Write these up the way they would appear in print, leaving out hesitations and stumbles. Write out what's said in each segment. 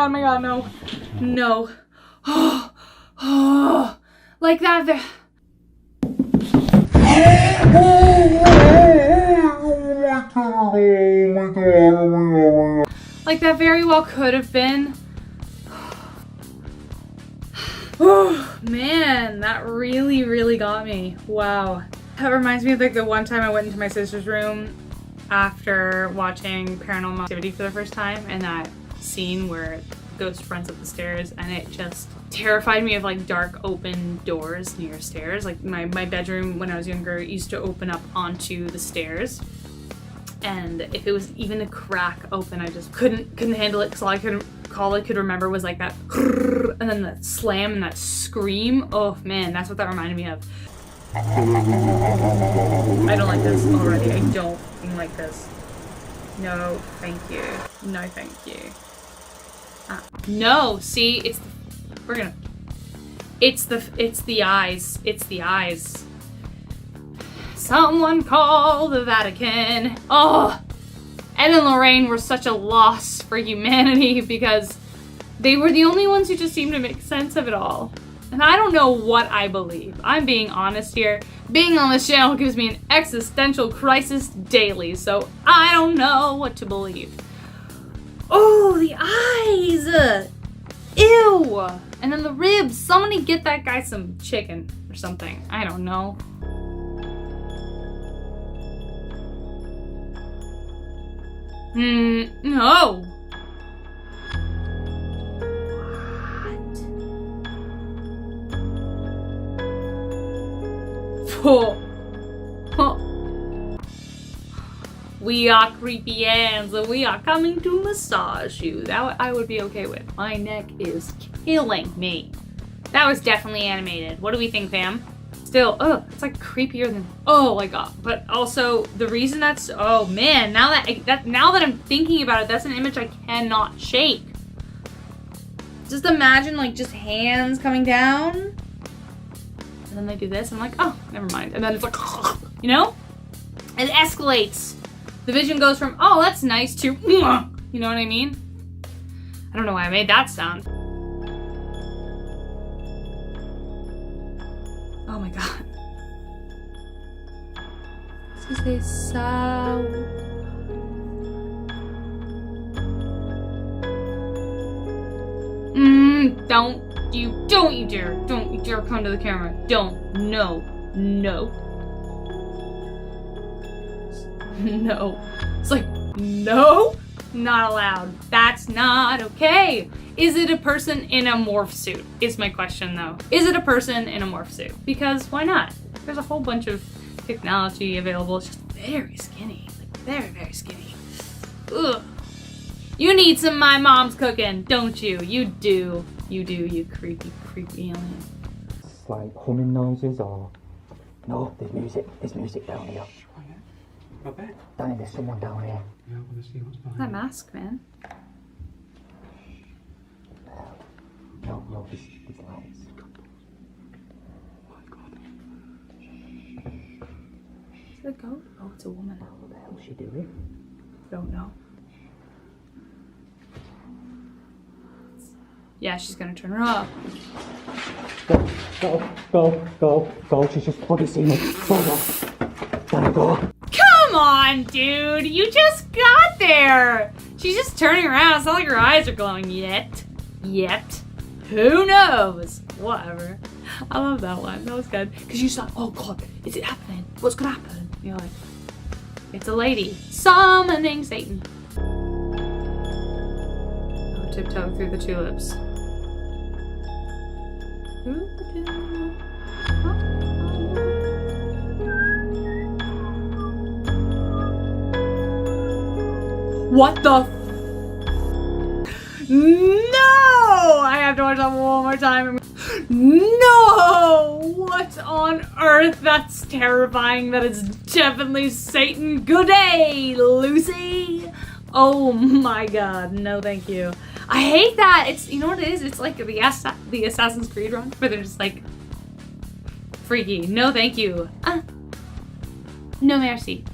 god, my god, no. No. Oh, like that. Like that very well could have been. Oh man, that really, really got me. Wow. That reminds me of like the one time I went into my sister's room after watching Paranormal Activity for the first time, and that scene where ghost runs up the stairs, and it just terrified me of like dark open doors near stairs. Like my bedroom when I was younger used to open up onto the stairs, and if it was even a crack open, I just couldn't handle it, because all I could remember was like that and then that slam and that scream. Oh man, that's what that reminded me of. I don't like this already. I don't like this. No, thank you. No, thank you. No, see, it's the eyes. It's the eyes. Someone call the Vatican. Oh, Ed and Lorraine were such a loss for humanity because they were the only ones who just seemed to make sense of it all. And I don't know what I believe. I'm being honest here. Being on this channel gives me an existential crisis daily, so I don't know what to believe. Oh, the eyes! Ew! And then the ribs. Somebody get that guy some chicken or something. I don't know. No! What? We are creepy ants and we are coming to massage you. That I would be okay with. My neck is killing me. That was definitely animated. What do we think, fam? Still, it's like creepier than, oh my god. But also the reason that's, oh man, now that I'm thinking about it, that's an image I cannot shake. Just imagine like just hands coming down, and then they do this, and I'm like, oh, never mind. And then it's like, you know? It escalates. The vision goes from, oh, that's nice, to, you know what I mean? I don't know why I made that sound. Oh my god. This is a sound. Don't you dare come to the camera. Don't, no. No. It's like, no, not allowed. That's not okay. Is it a person in a morph suit? Is my question though. Is it a person in a morph suit? Because why not? There's a whole bunch of technology available. It's just very skinny. Like very, very skinny. Ugh. You need some My Mom's Cooking, don't you? You do. You do, you creepy, creepy alien. It's like humming noises or... No, there's music. There's music down here. Up there? Danny, there's someone down here. Yeah, I want to see what's behind. That mask, man. No, these lights. Oh my god. Is it a goat? Oh, it's a woman. What the hell is she doing? Don't know. Yeah, she's gonna turn her off. Go. She's just bloody seen me. Go. Danny, go. Come on, dude. You just got there. She's just turning around. It's not like her eyes are glowing yet. Who knows? Whatever. I love that one. That was good. Because you just thought, oh god, is it happening? What's gonna happen? And you're like, it's a lady summoning Satan. Oh, tiptoe through the tulips. What the No! I have to watch that one more time. No! What on earth? That's terrifying. That is definitely Satan. Good day, Lucy. Oh my god. No, thank you. I hate that. It's, you know what it is? It's like the Assassin's Creed run, where they're just like freaky. No, thank you. No merci.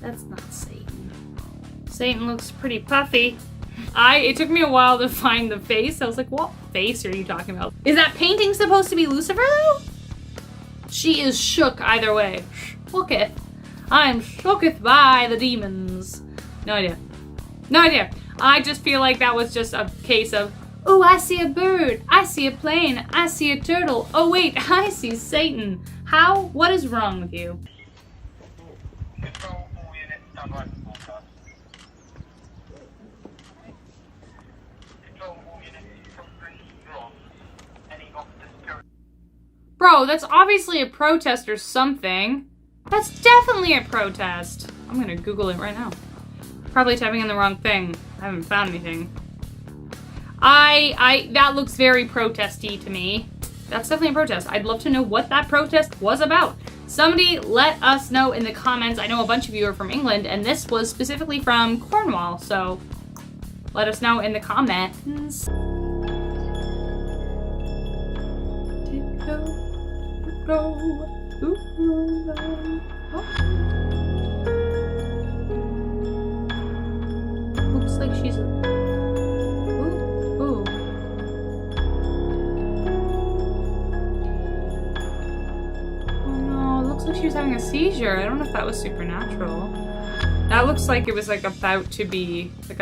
That's not Satan. Satan looks pretty puffy. It took me a while to find the face. I was like, what face are you talking about? Is that painting supposed to be Lucifer though? She is shook either way. Shooketh. I am shooketh by the demons. No idea. No idea. I just feel like that was just a case of, oh, I see a bird. I see a plane. I see a turtle. Oh wait, I see Satan. How? What is wrong with you? Bro, that's obviously a protest or something. That's definitely a protest. I'm gonna Google it right now. Probably typing in the wrong thing. I haven't found anything. That looks very protesty to me. That's definitely a protest. I'd love to know what that protest was about. Somebody let us know in the comments. I know a bunch of you are from England, and this was specifically from Cornwall, so let us know in the comments. Looks like she's a... She was having a seizure. I don't know if that was supernatural. That looks like it was like about to be like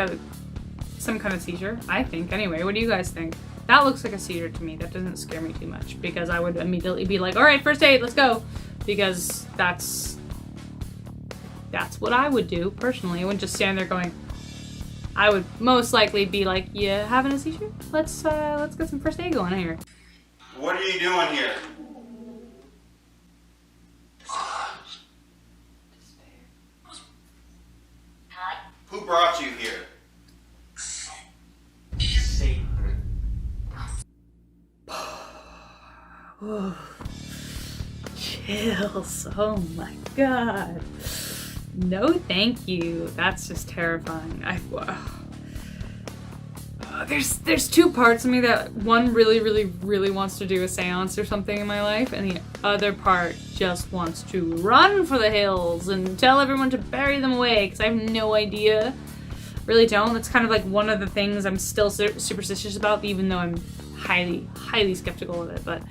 some kind of seizure, I think. Anyway, what do you guys think? That looks like a seizure to me. That doesn't scare me too much because I would immediately be like, all right, first aid, let's go. Because that's what I would do personally. I wouldn't just stand there going, I would most likely be like, yeah, having a seizure? Let's get some first aid going here. What are you doing here? Who brought you here? Satan. Chills. Oh my god. No thank you. That's just terrifying. There's two parts of me that one really wants to do a seance or something in my life, and the other part just wants to run for the hills and tell everyone to bury them away because I have no idea. Really don't. That's kind of like one of the things I'm still superstitious about, even though I'm highly skeptical of it. But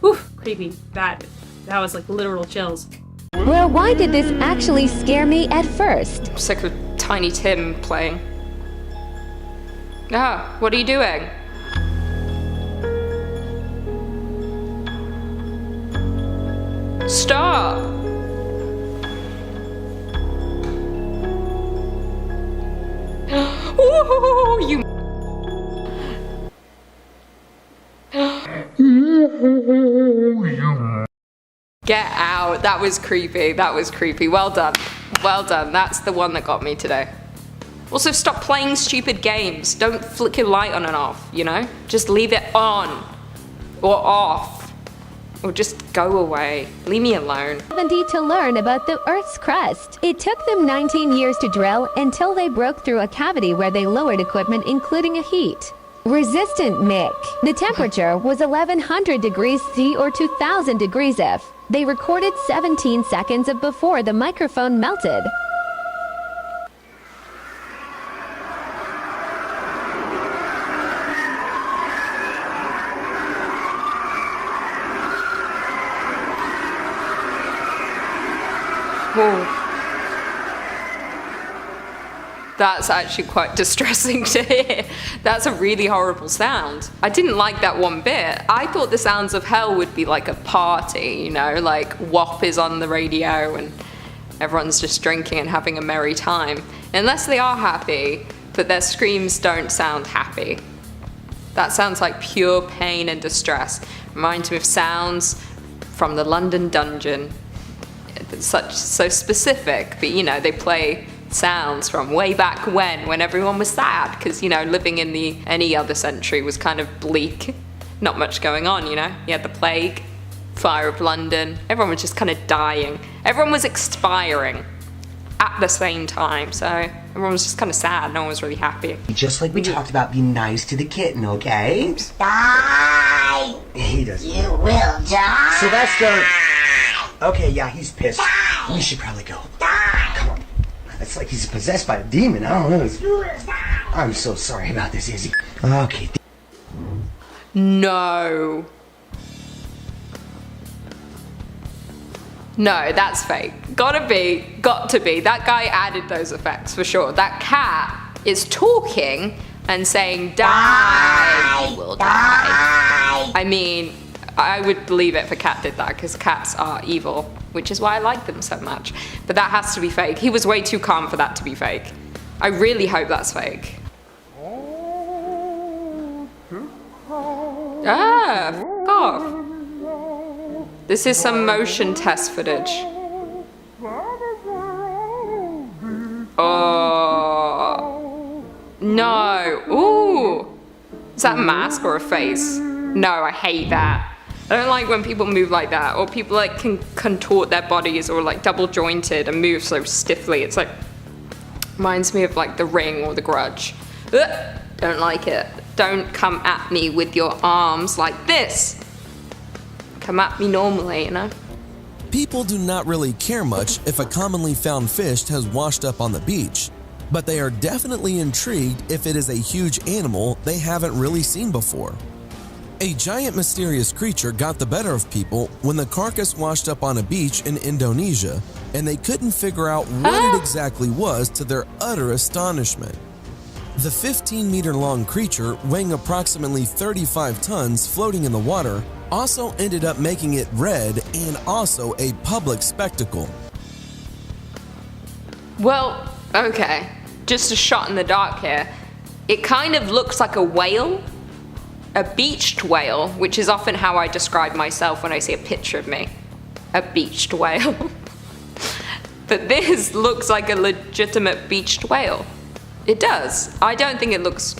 whew, creepy. That was like literal chills. Well, why did this actually scare me at first? I'm sick of Tiny Tim playing. Ah, what are you doing? Stop! Ooh, you... Get out. That was creepy. That was creepy. Well done. Well done. That's the one that got me today. Also, stop playing stupid games. Don't flick your light on and off, you know? Just leave it on. Or off. Or just go away. Leave me alone. 70 to learn about the Earth's crust. It took them 19 years to drill until they broke through a cavity where they lowered equipment including a heat resistant Mick. The temperature was 1100 degrees C or 2000 degrees F. They recorded 17 seconds of before the microphone melted. Whoa. That's actually quite distressing to hear. That's a really horrible sound. I didn't like that one bit. I thought the sounds of hell would be like a party, you know, like WAP is on the radio and everyone's just drinking and having a merry time. Unless they are happy, but their screams don't sound happy. That sounds like pure pain and distress. Reminds me of sounds from the London dungeon. It's so specific, but you know, they play sounds from way back when everyone was sad, because you know, living in any other century was kind of bleak, not much going on, you know. You had the plague, fire of London, everyone was just kind of dying, everyone was expiring at the same time, so everyone was just kind of sad, no one was really happy. Just like we talked about, be nice to the kitten, okay? Die! He doesn't. You will die! Sylvester! Okay, yeah, he's pissed. Die. We should probably go. Die! Come on. It's like he's possessed by a demon. I don't know. I'm so sorry about this, Izzy. Okay. No. No, that's fake. Got to be. That guy added those effects for sure. That cat is talking and saying, die, will die. I mean, I would believe it if a cat did that, because cats are evil, which is why I like them so much. But that has to be fake. He was way too calm for that to be fake. I really hope that's fake. Ah, fuck off. This is some motion test footage. Oh. No. Ooh. Is that a mask or a face? No, I hate that. I don't like when people move like that, or people like can contort their bodies, or like double jointed and move so stiffly. It's like, reminds me of like The Ring or The Grudge. Ugh, don't like it. Don't come at me with your arms like this. Come at me normally, you know? People do not really care much if a commonly found fish has washed up on the beach, but they are definitely intrigued if it is a huge animal they haven't really seen before. A giant mysterious creature got the better of people when the carcass washed up on a beach in Indonesia, and they couldn't figure out what it exactly was, to their utter astonishment. The 15-meter-long creature, weighing approximately 35 tons floating in the water, also ended up making it red and also a public spectacle. Well, okay, just a shot in the dark here. It kind of looks like a whale, a beached whale, which is often how I describe myself when I see a picture of me. A beached whale. But this looks like a legitimate beached whale. It does. I don't think it looks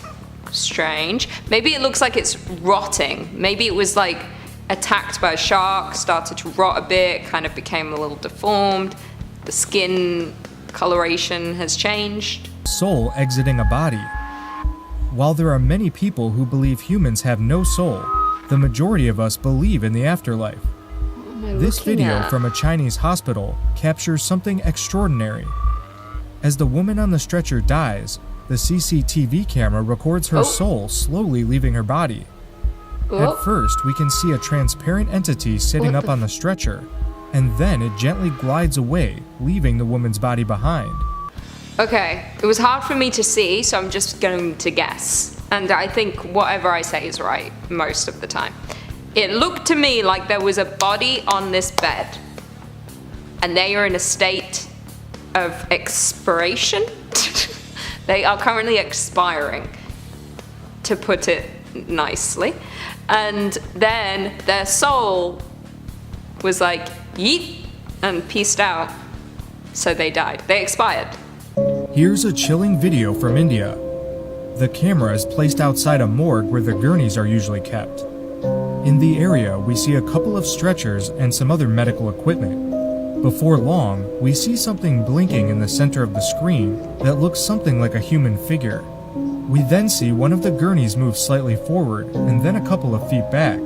strange. Maybe it looks like it's rotting. Maybe it was like attacked by a shark, started to rot a bit, kind of became a little deformed. The skin coloration has changed. Soul exiting a body. While there are many people who believe humans have no soul, the majority of us believe in the afterlife. This video from a Chinese hospital captures something extraordinary. As the woman on the stretcher dies, the CCTV camera records her soul slowly leaving her body. At first, we can see a transparent entity sitting up on the stretcher, and then it gently glides away, leaving the woman's body behind. Okay, it was hard for me to see, so I'm just going to guess. And I think whatever I say is right most of the time. It looked to me like there was a body on this bed, and they are in a state of expiration. They are currently expiring, to put it nicely. And then their soul was like, yeet, and peaced out. So they died. They expired. Here's a chilling video from India. The camera is placed outside a morgue where the gurneys are usually kept. In the area, we see a couple of stretchers and some other medical equipment. Before long, we see something blinking in the center of the screen that looks something like a human figure. We then see one of the gurneys move slightly forward and then a couple of feet back.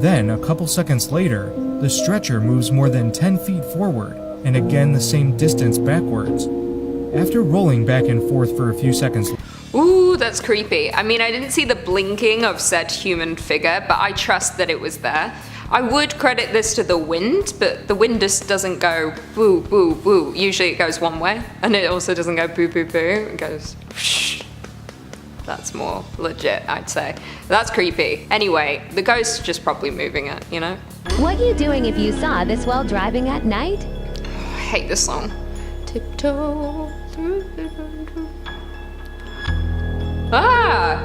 Then, a couple seconds later, the stretcher moves more than 10 feet forward and again the same distance backwards. After rolling back and forth for a few seconds. Ooh, that's creepy. I mean, I didn't see the blinking of said human figure, but I trust that it was there. I would credit this to the wind, but the wind just doesn't go boo, boo, boo. Usually it goes one way, and it also doesn't go boo, boo, boo. It goes whoosh. That's more legit, I'd say. That's creepy. Anyway, the ghost's just probably moving it, you know? What are you doing if you saw this while driving at night? I hate this song. Tiptoe through the jungle. Ah!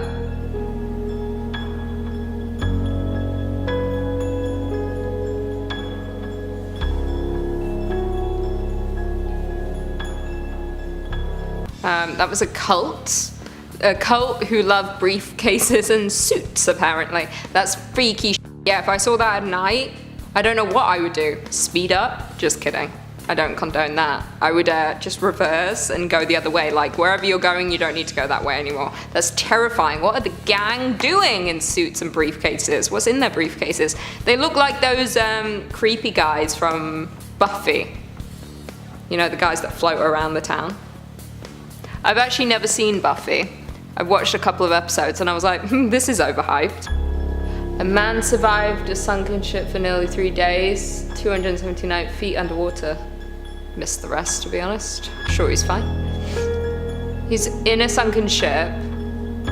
That was a cult. A cult who love briefcases and suits, apparently. That's freaky shit. Yeah, if I saw that at night, I don't know what I would do. Speed up? Just kidding. I don't condone that. I would just reverse and go the other way. Like, wherever you're going, you don't need to go that way anymore. That's terrifying. What are the gang doing in suits and briefcases? What's in their briefcases? They look like those creepy guys from Buffy. You know, the guys that float around the town. I've actually never seen Buffy. I've watched a couple of episodes and I was like, this is overhyped. A man survived a sunken ship for nearly 3 days, 279 feet underwater. Missed the rest, to be honest. Sure, he's fine. He's in a sunken ship,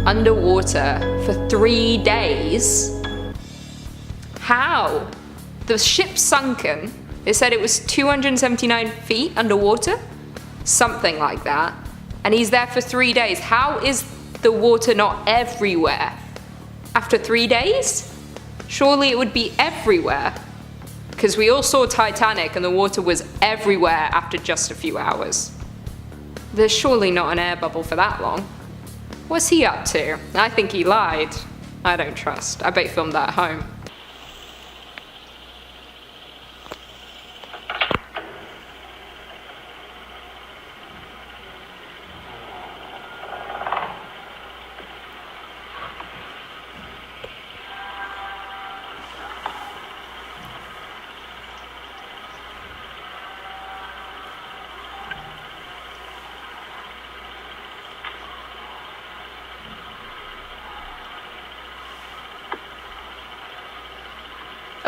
underwater, for 3 days. How? The ship's sunken. It said it was 279 feet underwater? Something like that. And he's there for 3 days. How is the water not everywhere? After 3 days? Surely it would be everywhere. Because we all saw Titanic and the water was everywhere after just a few hours. There's surely not an air bubble for that long. What's he up to? I think he lied. I don't trust. I bet he filmed that at home.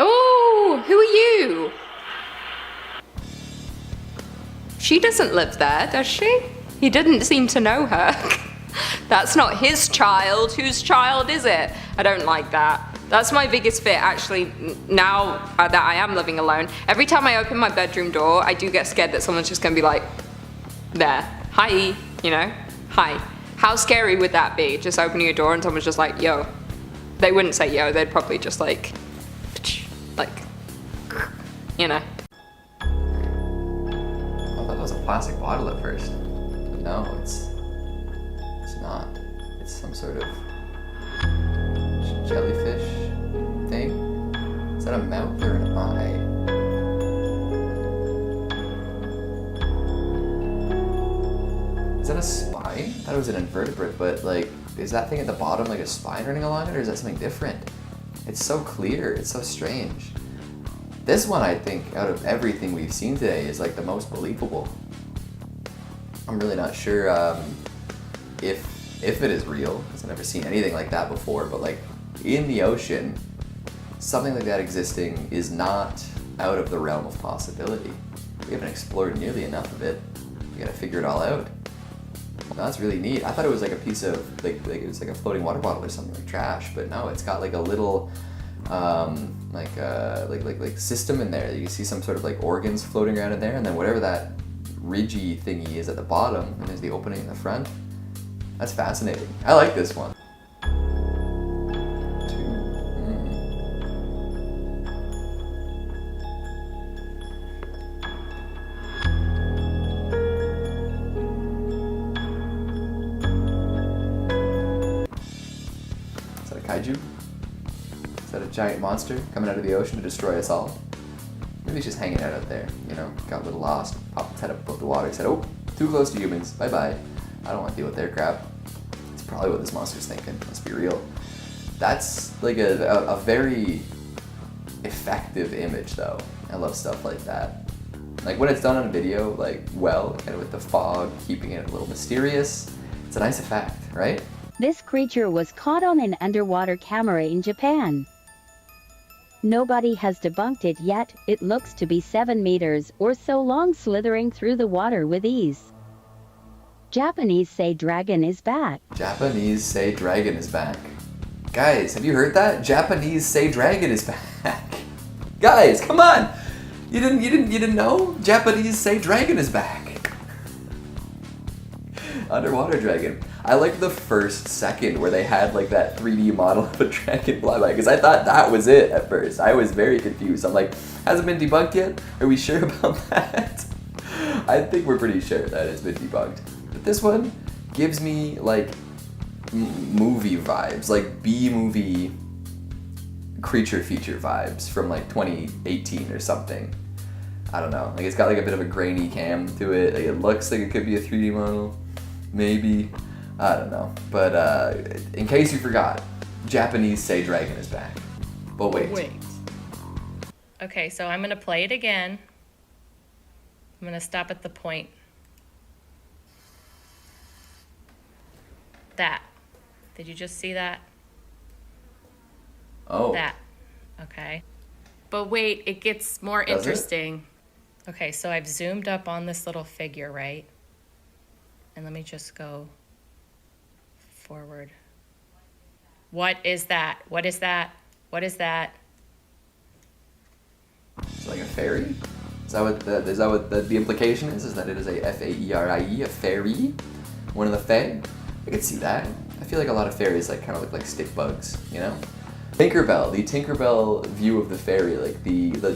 Oh, who are you? She doesn't live there, does she? He didn't seem to know her. That's not his child. Whose child is it? I don't like that. That's my biggest fear, actually, now that I am living alone. Every time I open my bedroom door, I do get scared that someone's just gonna be like, there, hi, you know, hi. How scary would that be? Just opening a door and someone's just like, yo. They wouldn't say yo, they'd probably just like, you know. I thought it was a plastic bottle at first. But no, it's not. It's some sort of jellyfish thing. Is that a mouth or an eye? Is that a spine? I thought it was an invertebrate, but like, is that thing at the bottom like a spine running along it, or is that something different? It's so clear, it's so strange. This one, I think, out of everything we've seen today, is like the most believable. I'm really not sure if it is real, because I've never seen anything like that before, but like in the ocean, something like that existing is not out of the realm of possibility. We haven't explored nearly enough of it. We gotta figure it all out. No, that's really neat. I thought it was like a piece of, like it was like a floating water bottle or something, like trash, but no, it's got like a little, like system in there. You see some sort of like organs floating around in there, and then whatever that ridgy thingy is at the bottom, and there's the opening in the front. That's fascinating. I like this one. Is that a kaiju? Is that a giant monster coming out of the ocean to destroy us all? Maybe it's just hanging out there, you know, got a little lost, popped its head up above the water, said, oh, too close to humans, bye-bye. I don't want to deal with their crap. It's probably what this monster's thinking, let's be real. That's like a very effective image though. I love stuff like that. Like when it's done on a video, like well, kind of with the fog, keeping it a little mysterious, it's a nice effect, right? This creature was caught on an underwater camera in Japan. Nobody has debunked it yet. It looks to be 7 meters or so long, slithering through the water with ease. Japanese say dragon is back. Japanese say dragon is back. Guys, have you heard that? Japanese say dragon is back. Guys, come on! You didn't know? Japanese say dragon is back. Underwater dragon. I liked the first second where they had like that 3D model of a dragon fly by, because I thought that was it at first. I was very confused. I'm like, hasn't been debunked yet? Are we sure about that? I think we're pretty sure that it's been debunked. But this one gives me like movie vibes, like B-movie creature feature vibes from like 2018 or something. I don't know. Like it's got like a bit of a grainy cam to it. Like it looks like it could be a 3D model. Maybe. I don't know. But in case you forgot, Japanese say dragon is back. But wait. Okay, so I'm going to play it again. I'm going to stop at the point. That. Did you just see that? Oh. That. Okay. But wait, it gets more Does it? interesting. Okay, so I've zoomed up on this little figure, right? And let me just go forward. What is that? What is that? What is that? It's like a fairy? Is that what the implication is? Is that it is a F-A-E-R-I-E, a fairy? One of the fae? I could see that. I feel like a lot of fairies like kind of look like stick bugs, you know? Tinkerbell, the Tinkerbell view of the fairy, like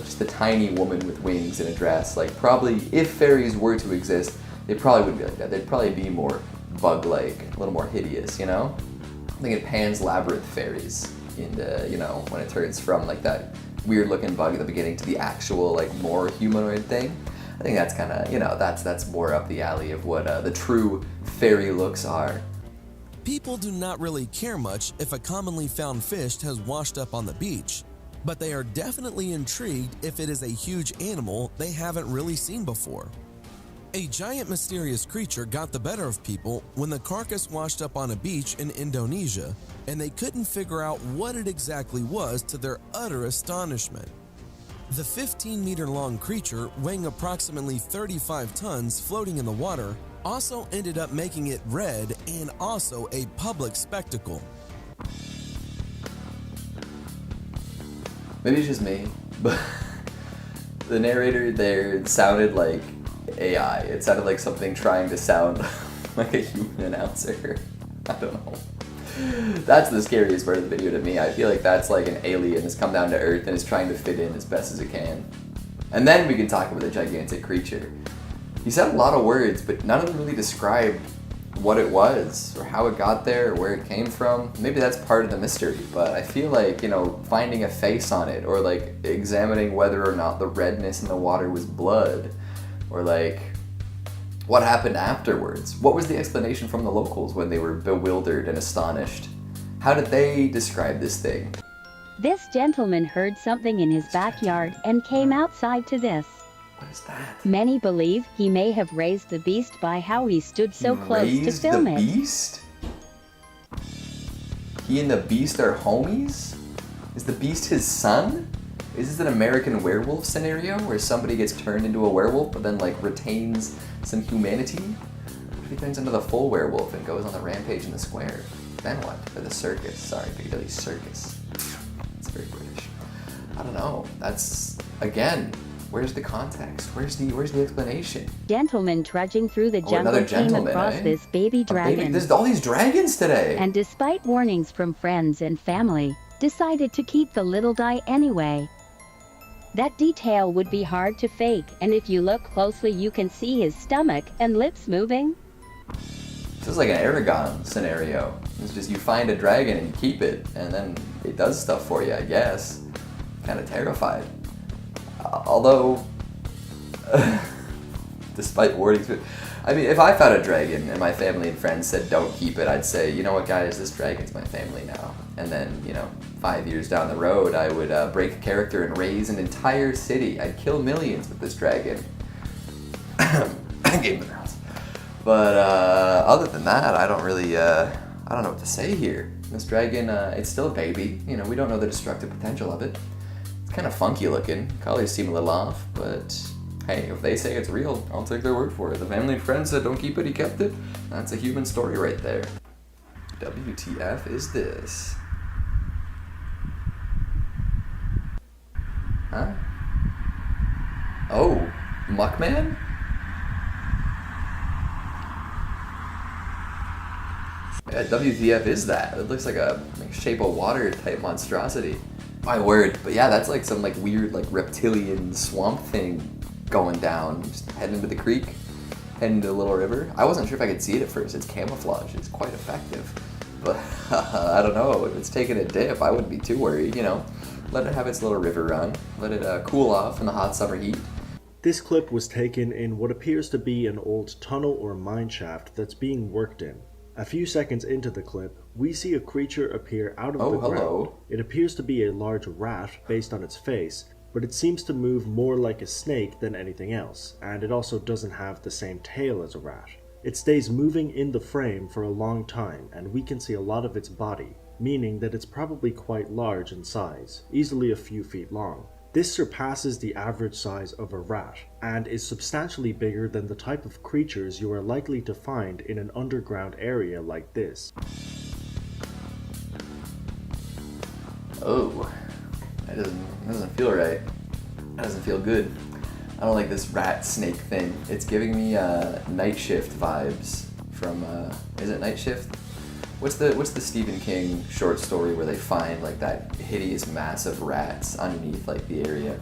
just the tiny woman with wings in a dress. Like probably, if fairies were to exist, they probably wouldn't be like that. They'd probably be more bug-like, a little more hideous, you know? I'm thinking Pan's Labyrinth fairies in the, you know, when it turns from like that weird looking bug at the beginning to the actual like more humanoid thing. I think that's kind of, you know, that's more up the alley of what the true fairy looks are. People do not really care much if a commonly found fish has washed up on the beach, but they are definitely intrigued if it is a huge animal they haven't really seen before. A giant mysterious creature got the better of people when the carcass washed up on a beach in Indonesia, and they couldn't figure out what it exactly was to their utter astonishment. The 15-meter-long creature, weighing approximately 35 tons floating in the water, also ended up making it red and also a public spectacle. Maybe it's just me, but the narrator there sounded like AI. It sounded like something trying to sound like a human announcer. I don't know. That's the scariest part of the video to me. I feel like that's like an alien has come down to Earth and is trying to fit in as best as it can. And then we can talk about the gigantic creature. He said a lot of words, but none of them really described what it was, or how it got there, or where it came from. Maybe that's part of the mystery, but I feel like, you know, finding a face on it, or like examining whether or not the redness in the water was blood, or like what happened afterwards. What was the explanation from the locals when they were bewildered and astonished? How did they describe this thing? This gentleman heard something in his backyard and came outside to this. What is that? Many believe he may have raised the beast by how he stood so close to film it. Beast? He and the beast are homies? Is the beast his son? Is this an American werewolf scenario where somebody gets turned into a werewolf but then like retains some humanity? What if he turns into the full werewolf and goes on the rampage in the square? Then what? Or the circus? Sorry, Piccadilly Circus. It's very British. I don't know. That's, again, where's the context? Where's the explanation? Gentleman trudging through the jungle came across this baby dragon. There's all these dragons today. And despite warnings from friends and family, decided to keep the little guy anyway. That detail would be hard to fake, and if you look closely you can see his stomach and lips moving. This is like an Aragon scenario. It's just you find a dragon and you keep it, and then it does stuff for you, I guess. Kind of terrified. Although, despite warnings, I mean, if I found a dragon and my family and friends said don't keep it, I'd say, you know what guys, this dragon's my family now. And then, you know, 5 years down the road, I would break character and raise an entire city. I'd kill millions with this dragon. Game of Thrones. But other than that, I don't really, I don't know what to say here. This dragon, it's still a baby. You know, we don't know the destructive potential of it. It's kind of funky looking. Colors seem a little off, but hey, if they say it's real, I'll take their word for it. The family and friends said don't keep it, he kept it. That's a human story right there. WTF is this? Huh? Oh, Muckman? Yeah, WTF is that? It looks like a Shape of Water type monstrosity. My word. But yeah, that's like some like weird like reptilian swamp thing going down. Just heading into the creek, heading into the little river. I wasn't sure if I could see it at first. It's camouflage. It's quite effective. But I don't know. If it's taking a dip, I wouldn't be too worried, you know. Let it have its little river run. Let it cool off in the hot summer heat. This clip was taken in what appears to be an old tunnel or mine shaft that's being worked in. A few seconds into the clip, we see a creature appear out of the ground. It appears to be a large rat based on its face, but it seems to move more like a snake than anything else, and it also doesn't have the same tail as a rat. It stays moving in the frame for a long time, and we can see a lot of its body, meaning that it's probably quite large in size, easily a few feet long. This surpasses the average size of a rat, and is substantially bigger than the type of creatures you are likely to find in an underground area like this. Oh, that doesn't feel right. That doesn't feel good. I don't like this rat snake thing. It's giving me Night Shift vibes from is it Night Shift? What's the Stephen King short story where they find like that hideous mass of rats underneath like the area?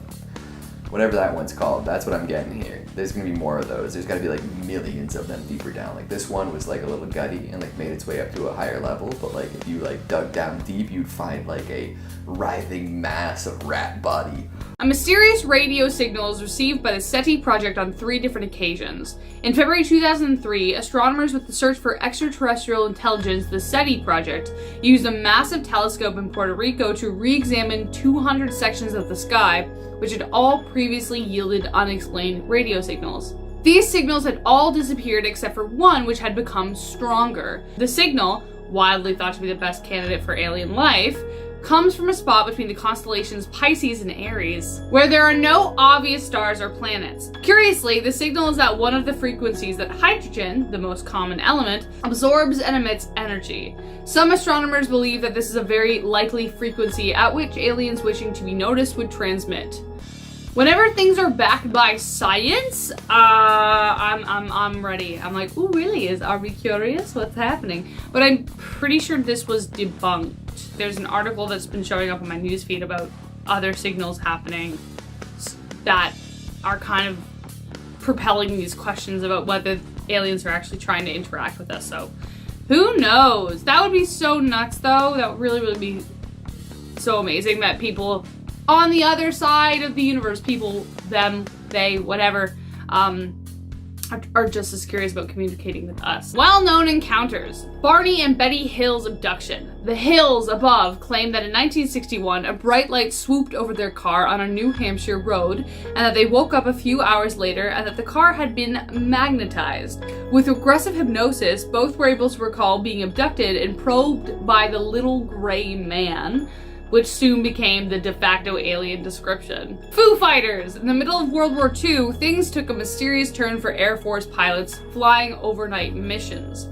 Whatever that one's called, that's what I'm getting here. There's gonna be more of those. There's gotta be like millions of them deeper down. Like this one was like a little gutty and like made its way up to a higher level, but like if you like dug down deep, you'd find like a writhing mass of rat body. A mysterious radio signal was received by the SETI project on 3 different occasions. In February 2003, astronomers with the Search for Extraterrestrial Intelligence, the SETI project, used a massive telescope in Puerto Rico to re-examine 200 sections of the sky, which had all previously yielded unexplained radio signals. These signals had all disappeared except for one, which had become stronger. The signal, widely thought to be the best candidate for alien life, comes from a spot between the constellations Pisces and Aries, where there are no obvious stars or planets. Curiously, the signal is at one of the frequencies that hydrogen, the most common element, absorbs and emits energy. Some astronomers believe that this is a very likely frequency at which aliens wishing to be noticed would transmit. Whenever things are backed by science, I'm ready. I'm like, ooh, really? Are we curious? What's happening? But I'm pretty sure this was debunked. There's an article that's been showing up on my newsfeed about other signals happening that are kind of propelling these questions about whether aliens are actually trying to interact with us. So, who knows? That would be so nuts, though. That would really be so amazing that people on the other side of the universe, people, them, they, whatever, are just as curious about communicating with us. Well-known encounters. Barney and Betty Hill's abduction. The Hills above claim that in 1961, a bright light swooped over their car on a New Hampshire road, and that they woke up a few hours later and that the car had been magnetized. With regressive hypnosis, both were able to recall being abducted and probed by the little gray man, which soon became the de facto alien description. Foo Fighters! In the middle of World War II, things took a mysterious turn for Air Force pilots flying overnight missions.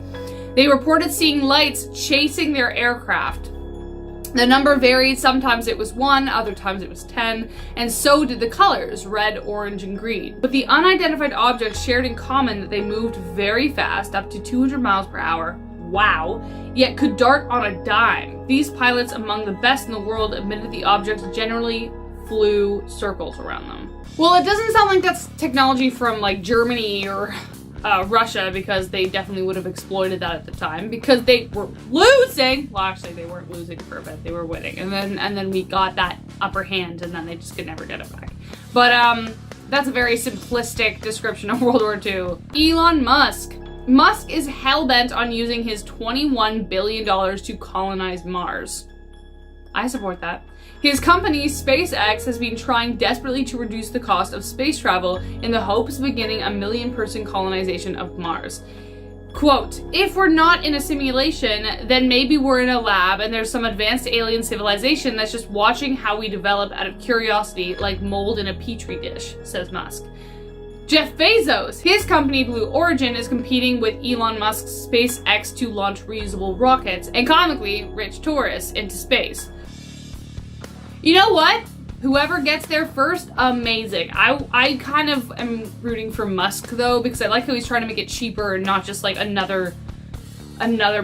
They reported seeing lights chasing their aircraft. The number varied, sometimes it was 1, other times it was 10, and so did the colors, red, orange, and green. But the unidentified objects shared in common that they moved very fast, up to 200 miles per hour, wow, yet could dart on a dime. These pilots, among the best in the world, admitted the objects generally flew circles around them. Well, it doesn't sound like that's technology from like Germany or Russia, because they definitely would have exploited that at the time, because they were losing. Well, actually, they weren't losing for a bit; they were winning, and then we got that upper hand, and then they just could never get it back. But that's a very simplistic description of World War II. Elon Musk. Musk is hell-bent on using his $21 billion to colonize Mars. I support that. His company, SpaceX, has been trying desperately to reduce the cost of space travel in the hopes of beginning a million-person colonization of Mars. Quote, if we're not in a simulation, then maybe we're in a lab and there's some advanced alien civilization that's just watching how we develop out of curiosity like mold in a petri dish, says Musk. Jeff Bezos, his company Blue Origin is competing with Elon Musk's SpaceX to launch reusable rockets and comically rich tourists into space. You know what? Whoever gets there first, amazing. I kind of am rooting for Musk though, because I like how he's trying to make it cheaper and not just like another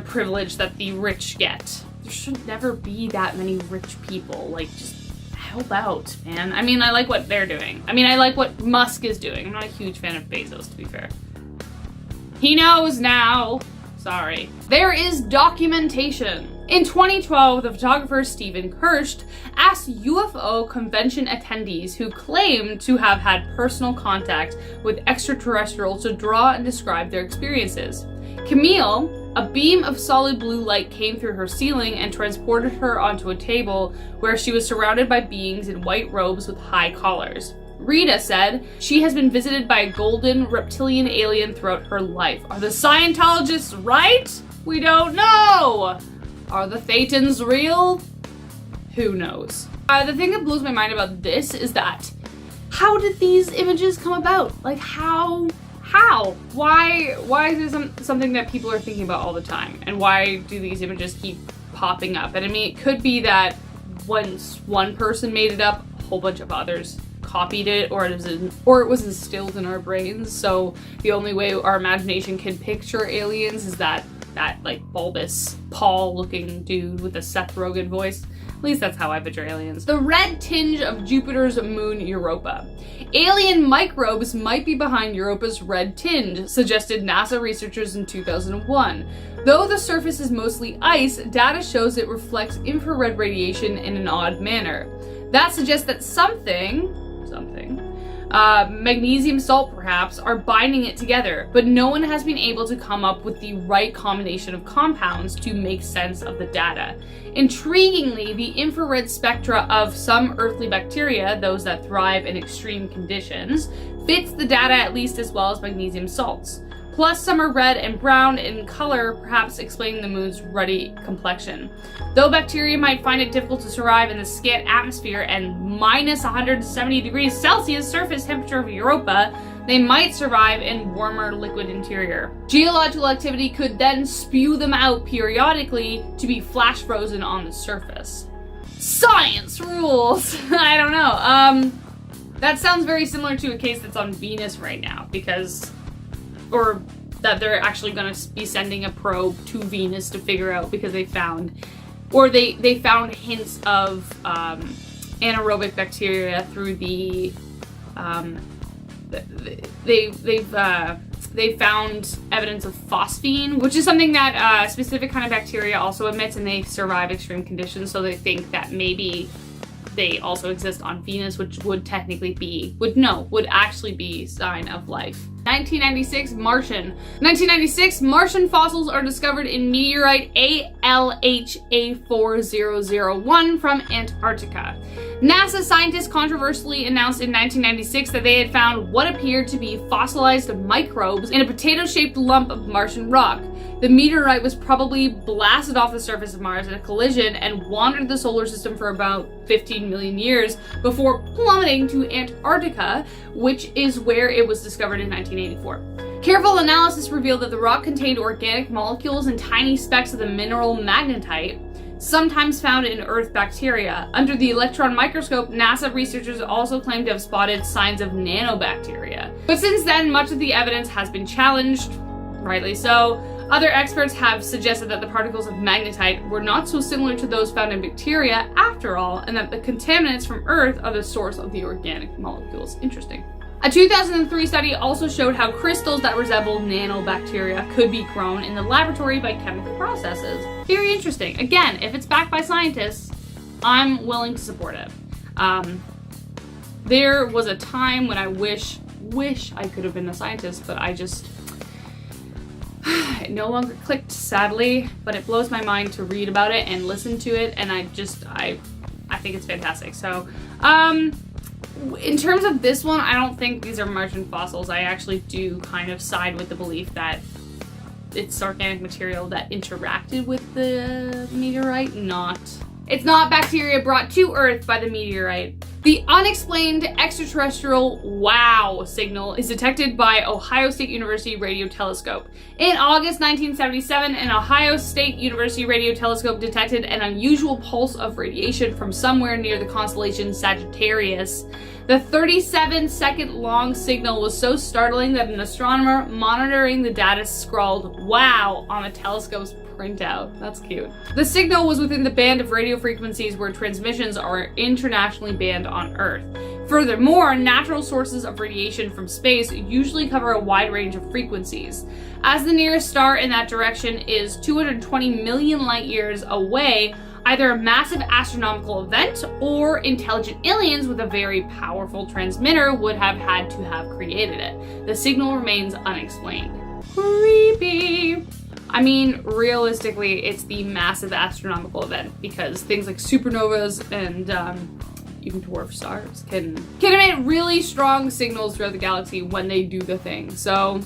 privilege that the rich get. There should never be that many rich people. Like, just help out, man. I mean, I like what they're doing. I mean, I like what Musk is doing. I'm not a huge fan of Bezos, to be fair. He knows now. Sorry. There is documentation. In 2012, the photographer Stephen Kirsch asked UFO convention attendees who claimed to have had personal contact with extraterrestrials to draw and describe their experiences. Camille, a beam of solid blue light came through her ceiling and transported her onto a table where she was surrounded by beings in white robes with high collars. Rita said she has been visited by a golden reptilian alien throughout her life. Are the Scientologists right? We don't know. Are the Thetans real? Who knows? The thing that blows my mind about this is that how did these images come about? Like how? Why is this something that people are thinking about all the time? And why do these images keep popping up? And I mean, it could be that once one person made it up, a whole bunch of others copied it, or it was instilled in our brains. So the only way our imagination can picture aliens is that like bulbous Paul-looking dude with a Seth Rogen voice. At least that's how I picture aliens. The red tinge of Jupiter's moon Europa. Alien microbes might be behind Europa's red tinge, suggested NASA researchers in 2001. Though the surface is mostly ice, data shows it reflects infrared radiation in an odd manner. That suggests that magnesium salt perhaps, are binding it together, but no one has been able to come up with the right combination of compounds to make sense of the data. Intriguingly, the infrared spectra of some earthly bacteria, those that thrive in extreme conditions, fits the data at least as well as magnesium salts. Plus, some are red and brown in color, perhaps explaining the moon's ruddy complexion. Though bacteria might find it difficult to survive in the scant atmosphere and minus 170 degrees Celsius surface temperature of Europa, they might survive in warmer liquid interior. Geological activity could then spew them out periodically to be flash frozen on the surface. Science rules! I don't know. That sounds very similar to a case that's on Venus right now, or that they're actually going to be sending a probe to Venus to figure out, because they found hints of anaerobic bacteria through the they found evidence of phosphine, which is something that a specific kind of bacteria also emits, and they survive extreme conditions. So they think that maybe they also exist on Venus, which would actually be a sign of life. 1996, Martian. 1996, Martian fossils are discovered in meteorite ALHA4001 from Antarctica. NASA scientists controversially announced in 1996 that they had found what appeared to be fossilized microbes in a potato-shaped lump of Martian rock. The meteorite was probably blasted off the surface of Mars in a collision and wandered the solar system for about 15 million years before plummeting to Antarctica, which is where it was discovered in 1984. Careful analysis revealed that the rock contained organic molecules and tiny specks of the mineral magnetite, sometimes found in Earth bacteria. Under the electron microscope, NASA researchers also claimed to have spotted signs of nanobacteria. But since then, much of the evidence has been challenged, rightly so. Other experts have suggested that the particles of magnetite were not so similar to those found in bacteria after all, and that the contaminants from Earth are the source of the organic molecules. Interesting. A 2003 study also showed how crystals that resemble nanobacteria could be grown in the laboratory by chemical processes. Very interesting. Again, if it's backed by scientists, I'm willing to support it. There was a time when I wish I could have been a scientist, but it no longer clicked, sadly, but it blows my mind to read about it and listen to it, and I think it's fantastic. So, in terms of this one, I don't think these are Martian fossils. I actually do kind of side with the belief that it's organic material that interacted with the meteorite, it's not bacteria brought to Earth by the meteorite. The unexplained extraterrestrial wow signal is detected by Ohio State University radio telescope. In August 1977, an Ohio State University radio telescope detected an unusual pulse of radiation from somewhere near the constellation Sagittarius. The 37-second long signal was so startling that an astronomer monitoring the data scrawled "wow" on the telescope's printout. That's cute. The signal was within the band of radio frequencies where transmissions are internationally banned on Earth. Furthermore, natural sources of radiation from space usually cover a wide range of frequencies. As the nearest star in that direction is 220 million light years away, either a massive astronomical event or intelligent aliens with a very powerful transmitter would have had to have created it. The signal remains unexplained. Creepy. I mean, realistically, it's the massive astronomical event, because things like supernovas and even dwarf stars, can emit really strong signals throughout the galaxy when they do the thing. So,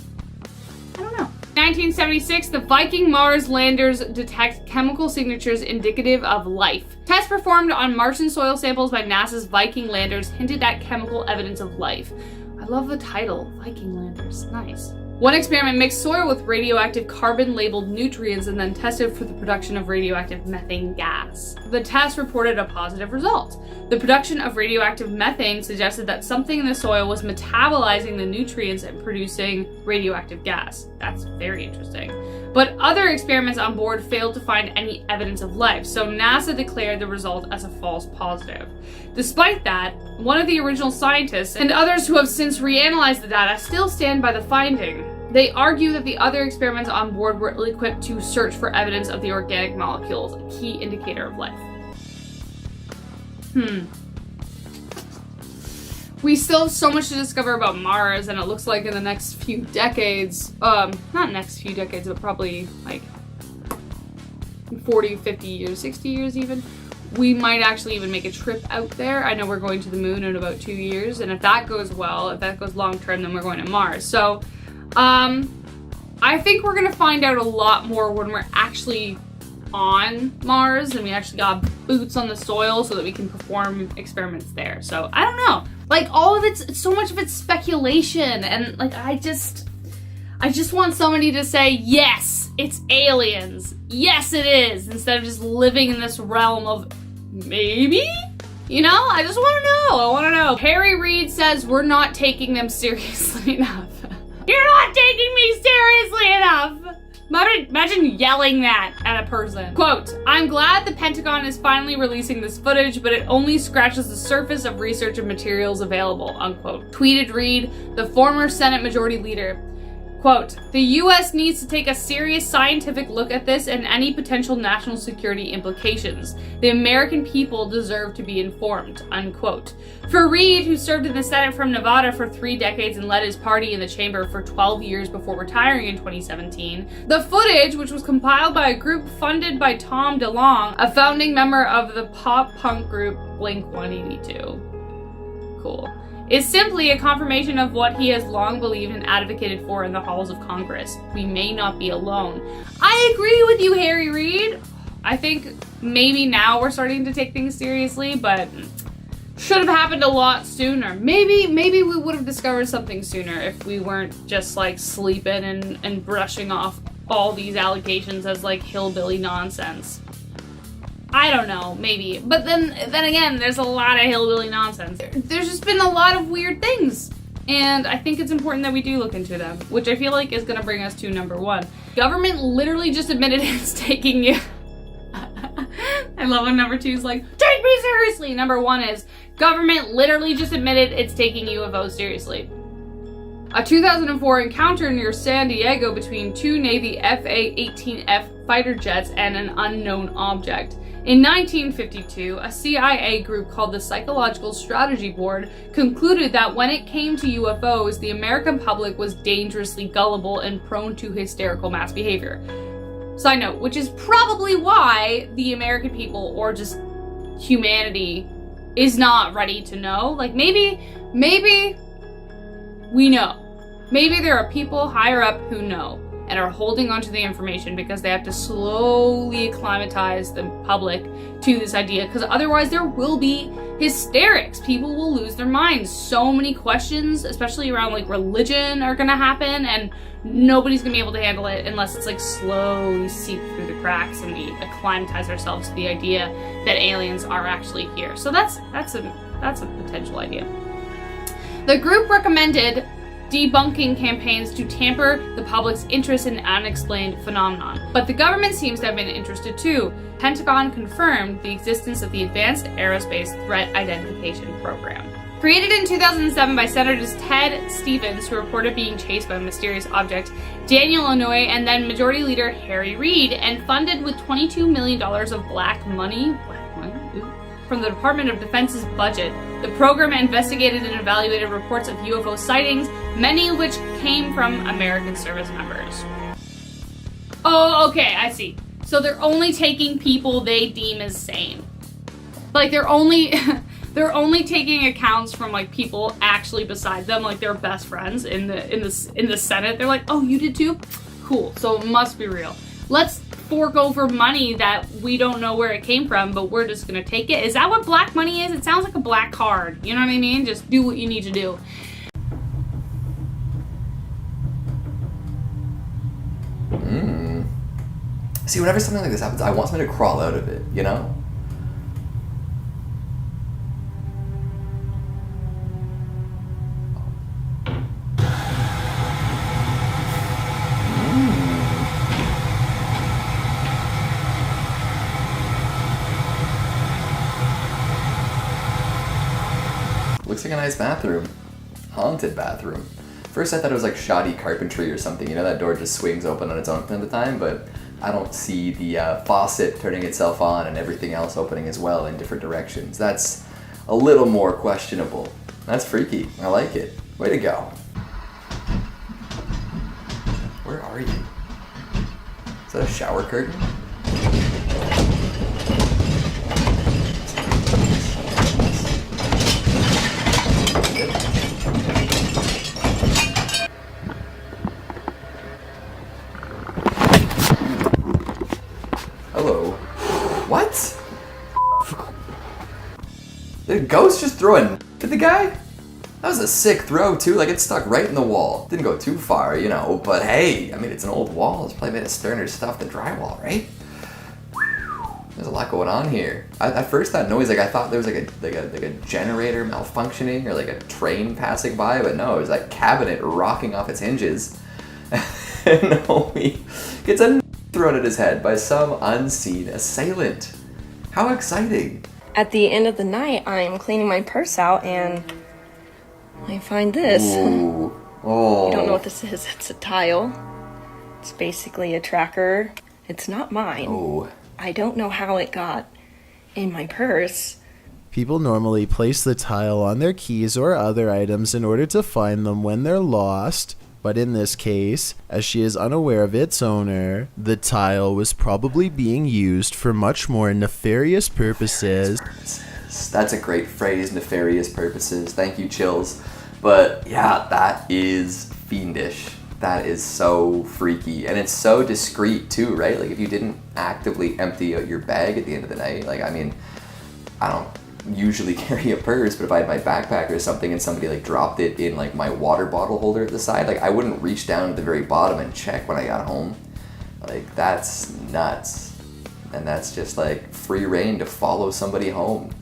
I don't know. 1976, the Viking Mars landers detect chemical signatures indicative of life. Tests performed on Martian soil samples by NASA's Viking landers hinted at chemical evidence of life. I love the title, Viking landers, nice. One experiment mixed soil with radioactive carbon-labeled nutrients and then tested for the production of radioactive methane gas. The test reported a positive result. The production of radioactive methane suggested that something in the soil was metabolizing the nutrients and producing radioactive gas. That's very interesting. But other experiments on board failed to find any evidence of life, so NASA declared the result as a false positive. Despite that, one of the original scientists and others who have since reanalyzed the data still stand by the finding. They argue that the other experiments on board were ill-equipped to search for evidence of the organic molecules, a key indicator of life. We still have so much to discover about Mars, and it looks like in the next few decades, not next few decades, but probably like 40, 50 years, 60 years even, we might actually even make a trip out there. I know we're going to the moon in about 2 years, and if that goes well, if that goes long term, then we're going to Mars. So, I think we're gonna find out a lot more when we're actually on Mars and we actually got boots on the soil so that we can perform experiments there. So I don't know, like all of it's, so much of it's speculation, and like I just want somebody to say, yes, it's aliens, yes it is, instead of just living in this realm of maybe, you know. I just want to know. Harry Reid says we're not taking them seriously enough. You're not taking me seriously enough! Imagine yelling that at a person. Quote, I'm glad the Pentagon is finally releasing this footage, but it only scratches the surface of research and materials available, unquote. Tweeted Reid, the former Senate Majority Leader. Quote, the US needs to take a serious scientific look at this and any potential national security implications. The American people deserve to be informed, unquote. For Reid, who served in the Senate from Nevada for 3 decades and led his party in the chamber for 12 years before retiring in 2017, the footage, which was compiled by a group funded by Tom DeLonge, a founding member of the pop-punk group Blink-182. Cool. Is simply a confirmation of what he has long believed and advocated for in the halls of Congress. We may not be alone. I agree with you, Harry Reid. I think maybe now we're starting to take things seriously, but should have happened a lot sooner. Maybe we would have discovered something sooner if we weren't just like sleeping and brushing off all these allegations as like hillbilly nonsense. I don't know, maybe. But then again, there's a lot of hillbilly nonsense. There's just been a lot of weird things. And I think it's important that we do look into them, which I feel like is gonna bring us to number 1. Government literally just admitted it's taking you. I love when number 2 is like, take me seriously! Number 1 is, government literally just admitted it's taking UFOs seriously. A 2004 encounter near San Diego between 2 Navy FA-18F fighter jets and an unknown object. In 1952, a CIA group called the Psychological Strategy Board concluded that when it came to UFOs, the American public was dangerously gullible and prone to hysterical mass behavior. Side note, which is probably why the American people, or just humanity, is not ready to know. Like maybe we know. Maybe there are people higher up who know and are holding onto the information because they have to slowly acclimatize the public to this idea, because otherwise there will be hysterics. People will lose their minds. So many questions, especially around like religion, are gonna happen, and nobody's gonna be able to handle it unless it's like slowly seep through the cracks and we acclimatize ourselves to the idea that aliens are actually here. So that's a potential idea. The group recommended debunking campaigns to tamper the public's interest in unexplained phenomenon. But the government seems to have been interested too. Pentagon confirmed the existence of the Advanced Aerospace Threat Identification Program. Created in 2007 by Senators Ted Stevens, who reported being chased by a mysterious object, Daniel Inouye, and then Majority Leader Harry Reid, and funded with $22 million of black money from the Department of Defense's budget. The program investigated and evaluated reports of UFO sightings, many of which came from American service members. Oh, okay, I see. So they're only taking people they deem as sane. Like they're only they're only taking accounts from like people actually beside them, like their best friends in the Senate. They're like, oh, you did too? Cool, so it must be real. Let's fork over money that we don't know where it came from, but we're just gonna take it. Is that what black money is? It sounds like a black card. You know what I mean? Just do what you need to do. See, whenever something like this happens, I want somebody to crawl out of it, you know? Looks like a nice bathroom. Haunted bathroom. First I thought it was like shoddy carpentry or something, you know, that door just swings open on its own from the time, but I don't see the faucet turning itself on and everything else opening as well in different directions. That's a little more questionable. That's freaky. I like it. Way to go. Where are you? Is that a shower curtain? Hello. What? Did a ghost just throw a at the guy? That was a sick throw too, like it stuck right in the wall. Didn't go too far, you know, but hey, I mean, it's an old wall. It's probably made of sterner stuff than drywall, right? There's a lot going on here. At first that noise, like I thought there was like a generator malfunctioning or like a train passing by, but no, it was that cabinet rocking off its hinges. And Naomi gets a thrown at his head by some unseen assailant. How exciting. At the end of the night, I'm cleaning my purse out and I find this. Ooh. Oh. You don't know what this is. It's a tile. It's basically a tracker. It's not mine. Oh. I don't know how it got in my purse. People normally place the tile on their keys or other items in order to find them when they're lost. But in this case, as she is unaware of its owner, the tile was probably being used for much more nefarious purposes. That's a great phrase, nefarious purposes. Thank you, Chills. But yeah, that is fiendish. That is so freaky. And it's so discreet too, right? Like if you didn't actively empty out your bag at the end of the night, like I mean, I don't usually carry a purse, but if I had my backpack or something and somebody like dropped it in like my water bottle holder at the side, like I wouldn't reach down to the very bottom and check when I got home. Like that's nuts. And that's just like free reign to follow somebody home.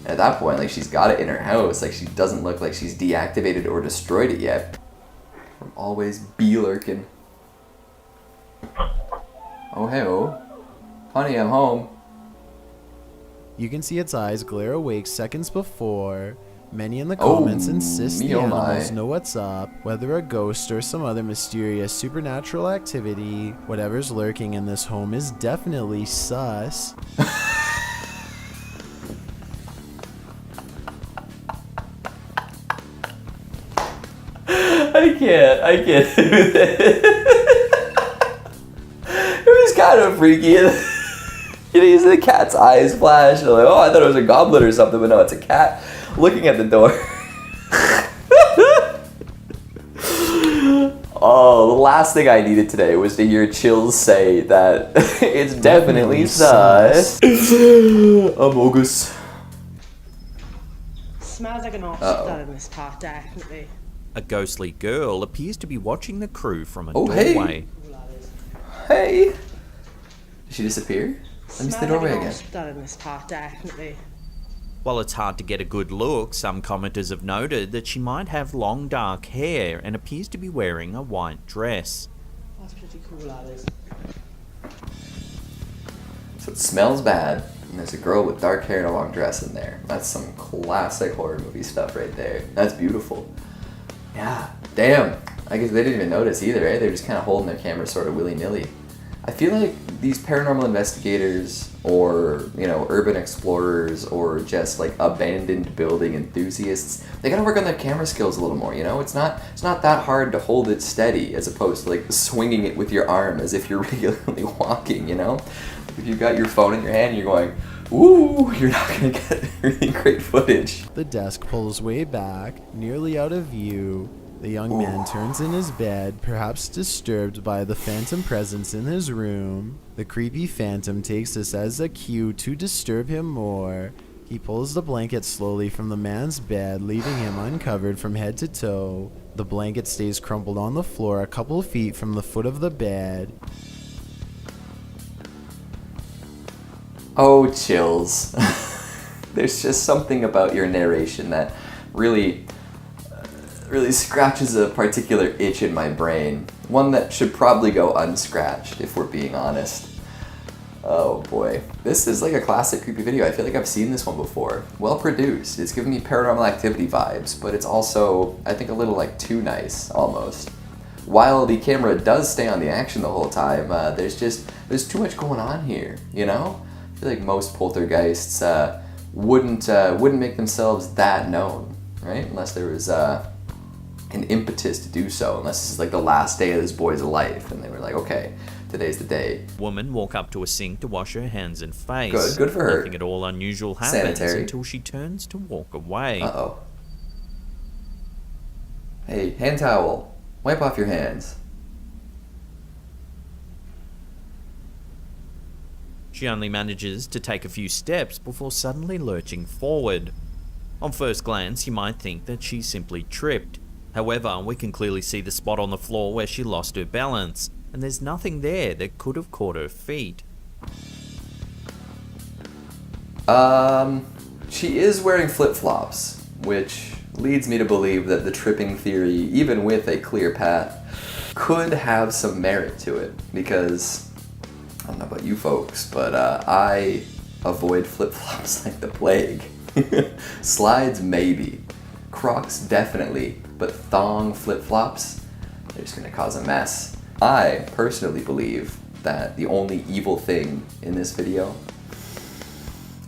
And at that point, like she's got it in her house, like she doesn't look like she's deactivated or destroyed it yet. From always be lurking. Oh hey-oh. Honey, I'm home. You can see its eyes glare awake seconds before. Many in the comments insist the animals know what's up, whether a ghost or some other mysterious supernatural activity. Whatever's lurking in this home is definitely sus. I can't do this. It was kind of freaky. You know, you see the cat's eyes flash, and like, oh, I thought it was a goblin or something, but no, it's a cat looking at the door. Oh, the last thing I needed today was to hear Chills say that it's definitely sus. Amogus. Smells like an offset in this part, definitely. A ghostly girl appears to be watching the crew from a Hey. doorway. Hey. Did she disappear? Let me see the doorway again. In this part, definitely. While it's hard to get a good look, some commenters have noted that she might have long dark hair and appears to be wearing a white dress. That's pretty cool, that is. So it smells bad, and there's a girl with dark hair and a long dress in there. That's some classic horror movie stuff right there. That's beautiful. Yeah, damn. I guess they didn't even notice either, eh? They're just kind of holding their camera sort of willy-nilly. I feel like these paranormal investigators or, you know, urban explorers or just like abandoned building enthusiasts, they gotta work on their camera skills a little more, you know? It's not that hard to hold it steady as opposed to like swinging it with your arm as if you're regularly walking, you know? If you've got your phone in your hand and you're going, Ooh, you're not gonna get really great footage. The desk pulls way back, nearly out of view. The young man turns in his bed, perhaps disturbed by the phantom presence in his room. The creepy phantom takes this as a cue to disturb him more. He pulls the blanket slowly from the man's bed, leaving him uncovered from head to toe. The blanket stays crumpled on the floor a couple feet from the foot of the bed. Oh, chills. There's just something about your narration that really scratches a particular itch in my brain. One that should probably go unscratched, if we're being honest. Oh boy. This is like a classic creepy video. I feel like I've seen this one before. Well produced. It's giving me Paranormal Activity vibes, but it's also, I think, a little like too nice, almost. While the camera does stay on the action the whole time, there's too much going on here, you know? I feel like most poltergeists wouldn't make themselves that known, right? Unless there was an impetus to do so, unless this is like the last day of this boy's life and they were like, okay, today's the day. Woman walk up to a sink to wash her hands and face. Good for her. Nothing at all unusual happens Sanitary. until she turns to walk away. Uh-oh. Hey, hand towel. Wipe off your hands. She only manages to take a few steps before suddenly lurching forward. On first glance, you might think that she simply tripped. However, we can clearly see the spot on the floor where she lost her balance, and there's nothing there that could have caught her feet. She is wearing flip-flops, which leads me to believe that the tripping theory, even with a clear path, could have some merit to it, because I don't know about you folks, but I avoid flip-flops like the plague. Slides, maybe. Crocs, definitely. But thong flip-flops, they're just gonna cause a mess. I personally believe that the only evil thing in this video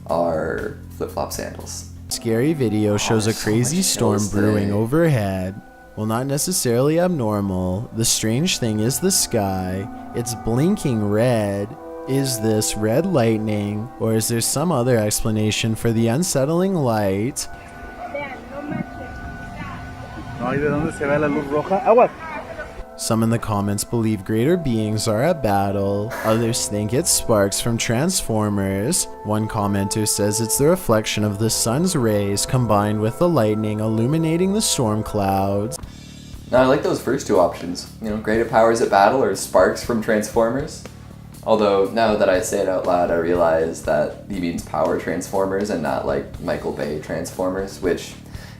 are flip-flop sandals. Scary video shows a crazy storm brewing overhead. While not necessarily abnormal, the strange thing is the sky. It's blinking red. Is this red lightning, or is there some other explanation for the unsettling light? Some in the comments believe greater beings are at battle. Others think it's sparks from Transformers. One commenter says it's the reflection of the sun's rays combined with the lightning illuminating the storm clouds. Now, I like those first two options. You know, greater powers at battle or sparks from Transformers. Although, now that I say it out loud, I realize that he means power Transformers and not like Michael Bay Transformers, which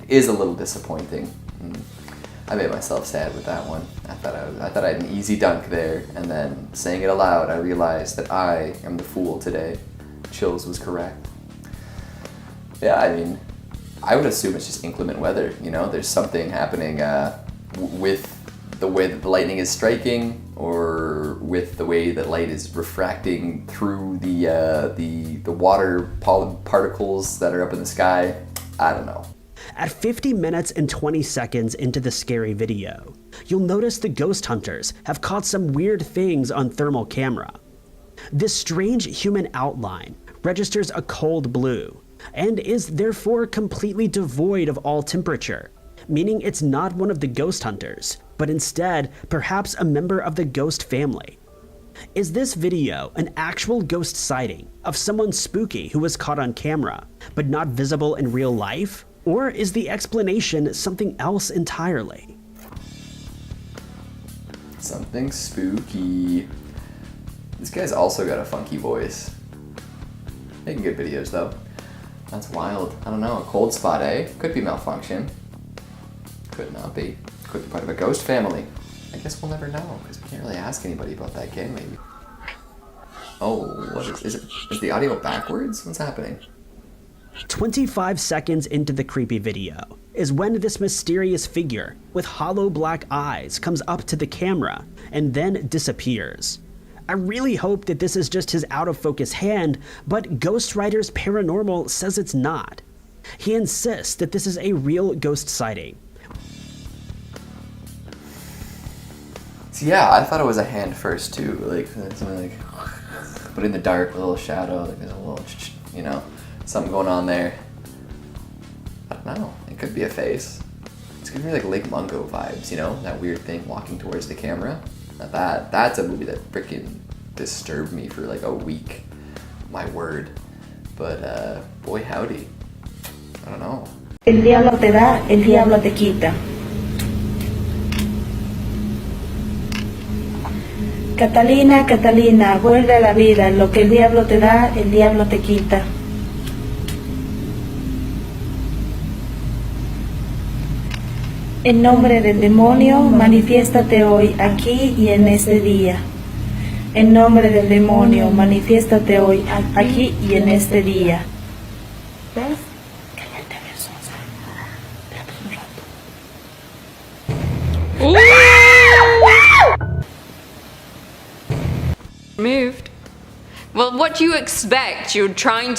is a little disappointing. I made myself sad with that one. I thought I had an easy dunk there, and then saying it aloud, I realized that I am the fool today. Chills was correct. Yeah, I mean, I would assume it's just inclement weather, you know? There's something happening with the way that the lightning is striking, or with the way that light is refracting through the water particles that are up in the sky. I don't know. At 50 minutes and 20 seconds into the scary video, you'll notice the ghost hunters have caught some weird things on thermal camera. This strange human outline registers a cold blue and is therefore completely devoid of all temperature, meaning it's not one of the ghost hunters, but instead perhaps a member of the ghost family. Is this video an actual ghost sighting of someone spooky who was caught on camera, but not visible in real life? Or is the explanation something else entirely? Something spooky. This guy's also got a funky voice. Making good videos though. That's wild. I don't know, a cold spot, eh? Could be malfunction. Could not be. Could be part of a ghost family. I guess we'll never know, because we can't really ask anybody about that game, maybe. Oh, what is it? Is the audio backwards? What's happening? 25 seconds into the creepy video is when this mysterious figure with hollow black eyes comes up to the camera and then disappears. I really hope that this is just his out of focus hand, but Ghostwriters Paranormal says it's not. He insists that this is a real ghost sighting. So yeah, I thought it was a hand first too, like something like, but in the dark, a little shadow, like there's a little you know, something going on there. I don't know, it could be a face. It's giving me like Lake Mungo vibes, you know, that weird thing walking towards the camera. Now that's a movie that freaking disturbed me for like a week, my word. But boy howdy, I don't know. El diablo te da, el diablo te quita. Catalina, Catalina, vuelve a la vida, lo que el diablo te da, el diablo te quita. En nombre del demonio, manifiéstate hoy, aquí y en este día. En nombre del demonio, manifiéstate hoy, aquí y en este día. ¿Ves? Cállate, versosa. Moved. Well, what do you expect? You're doing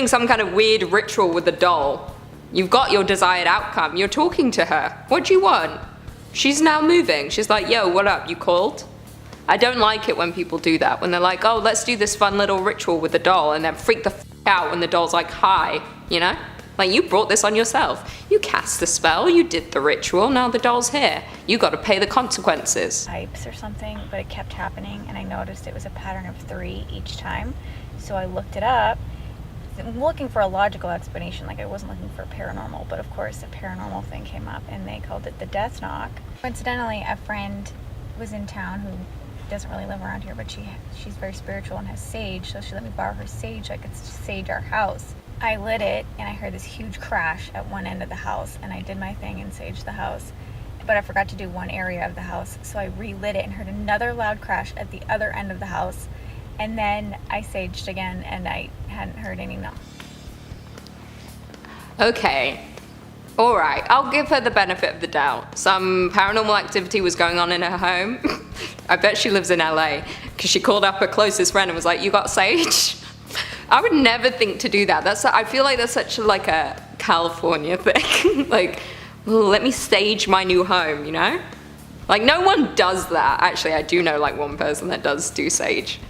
some kind of weird ritual with the doll. You've got your desired outcome. You're talking to her. What do you want? She's now moving. She's like, yo, what up? You called? I don't like it when people do that. When they're like, oh, let's do this fun little ritual with the doll, and then freak the f out when the doll's like, hi, you know? Like, you brought this on yourself. You cast the spell, you did the ritual, now the doll's here. You gotta pay the consequences. Types or something, but it kept happening, and I noticed it was a pattern of 3 each time. So I looked it up. I'm looking for a logical explanation, like I wasn't looking for paranormal, but of course a paranormal thing came up and they called it the death knock. Coincidentally, a friend was in town who doesn't really live around here, but she's very spiritual and has sage, so she let me borrow her sage so I could sage our house. I lit it and I heard this huge crash at one end of the house, and I did my thing and saged the house, but I forgot to do one area of the house, so I relit it and heard another loud crash at the other end of the house. And then I saged again and I hadn't heard any no. Okay. Alright, I'll give her the benefit of the doubt. Some paranormal activity was going on in her home. I bet she lives in LA, because she called up her closest friend and was like, you got sage? I would never think to do that. I feel like that's such like a California thing. Like, let me sage my new home, you know? Like, no one does that. Actually, I do know like one person that does do sage.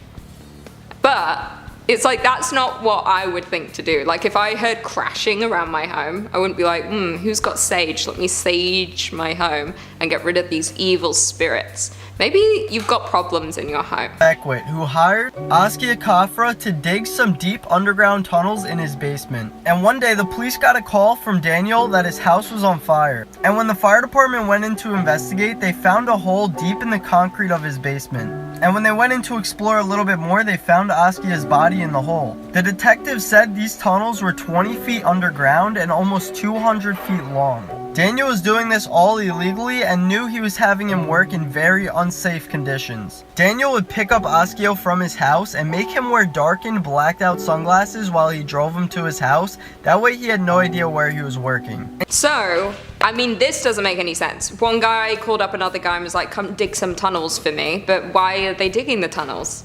But it's like, that's not what I would think to do. Like, if I heard crashing around my home, I wouldn't be like, who's got sage? Let me sage my home and get rid of these evil spirits. Maybe you've got problems in your home. Beckwith, who hired Askia Kafra to dig some deep underground tunnels in his basement. And one day the police got a call from Daniel that his house was on fire. And when the fire department went in to investigate, they found a hole deep in the concrete of his basement. And when they went in to explore a little bit more, they found Askia's body in the hole. The detectives said these tunnels were 20 feet underground and almost 200 feet long. Daniel was doing this all illegally and knew he was having him work in very unsafe conditions. Daniel would pick up Askia from his house and make him wear darkened, blacked out sunglasses while he drove him to his house. That way he had no idea where he was working. So, I mean, this doesn't make any sense. One guy called up another guy and was like, come dig some tunnels for me, but why are they digging the tunnels?